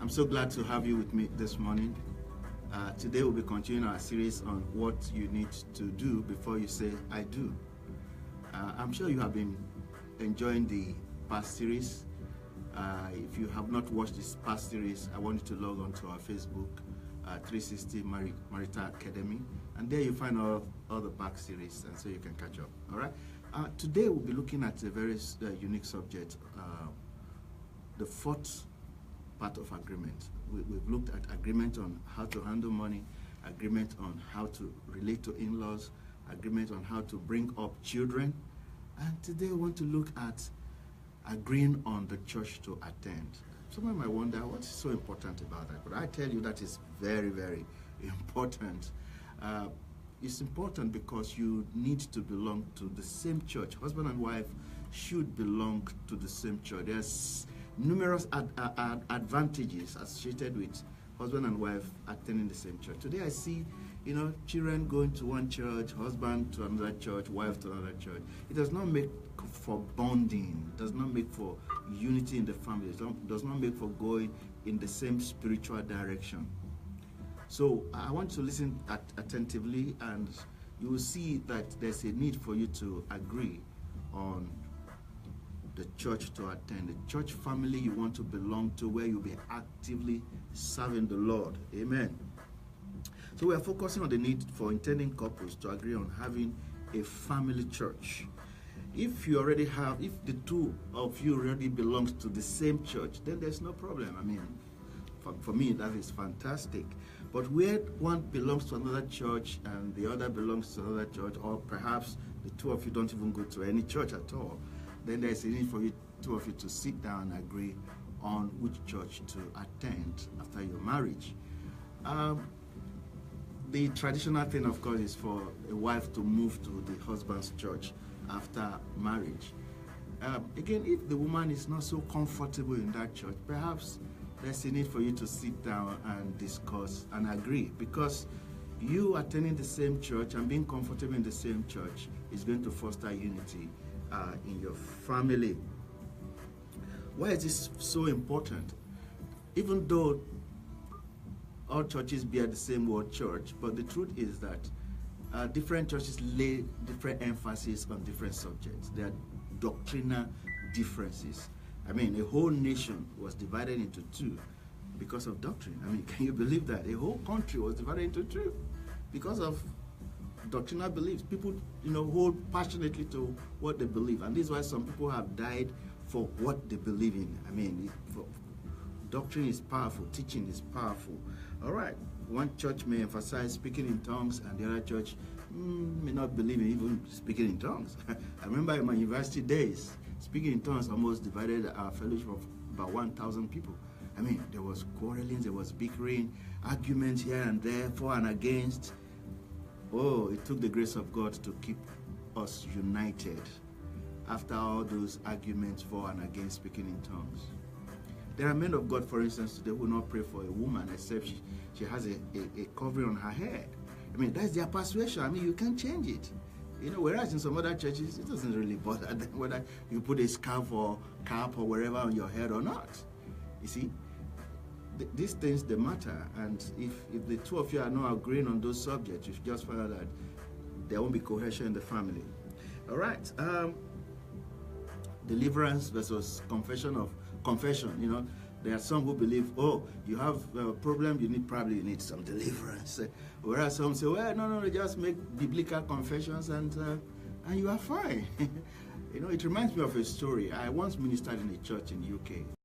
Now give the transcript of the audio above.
I'm so glad to have you with me this morning. Today we'll be continuing our series on what you need to do before you say, I do. I'm sure you have been enjoying the past series. If you have not watched this past series, I want you to log on to our Facebook, 360 Marital Academy, and there you find all the back series, and so you can catch up. All right. Today we'll be looking at a very unique subject, the fourth part of agreement. We've looked at agreement on how to handle money, agreement on how to relate to in-laws, agreement on how to bring up children, and today we want to look at agreeing on the church to attend. Someone might wonder what is so important about that, but I tell you that is very, very important. It's important because you need to belong to the same church. Husband and wife should belong to the same church. There's numerous advantages associated with husband and wife attending the same church. Today I see, children going to one church, husband to another church, wife to another church. It does not make for bonding, does not make for unity in the family, does not make for going in the same spiritual direction. So I want to listen attentively, and you will see that there's a need for you to agree on the church to attend, the church family you want to belong to, where you'll be actively serving the Lord. Amen. So we are focusing on the need for intending couples to agree on having a family church. If the two of you already belongs to the same church, then there's no problem. I mean, for me, that is fantastic. But where one belongs to another church and the other belongs to another church, or perhaps the two of you don't even go to any church at all, then there's a need for you, two of you, to sit down and agree on which church to attend after your marriage. The traditional thing, of course, is for a wife to move to the husband's church after marriage. Again, if the woman is not so comfortable in that church, perhaps there's a need for you to sit down and discuss and agree, because you attending the same church and being comfortable in the same church is going to foster unity in your family. Why is this so important? Even though all churches bear the same word church, but the truth is that different churches lay different emphasis on different subjects. There are doctrinal differences. I mean, a whole nation was divided into two because of doctrine. I mean, can you believe that? A whole country was divided into two because of doctrinal beliefs. People, hold passionately to what they believe, and this is why some people have died for what they believe in. I mean, doctrine is powerful, teaching is powerful. All right, one church may emphasize speaking in tongues, and the other church may not believe in even speaking in tongues. I remember in my university days, speaking in tongues almost divided our fellowship of about 1,000 people. I mean, there was quarreling, there was bickering, arguments here and there, for and against. Oh, it took the grace of God to keep us united after all those arguments for and against speaking in tongues. There are men of God, for instance, today who will not pray for a woman except she has a covering on her head. I mean, that's their persuasion. I mean, you can't change it. Whereas in some other churches, it doesn't really bother them whether you put a scarf or cap or wherever on your head or not. You see, these things, they matter. And if the two of you are not agreeing on those subjects, you should just find out that there won't be cohesion in the family. All right. Deliverance versus confession. There are some who believe, you have a problem, you need some deliverance. Whereas some say, well, no, just make biblical confessions and you are fine. It reminds me of a story. I once ministered in a church in the UK.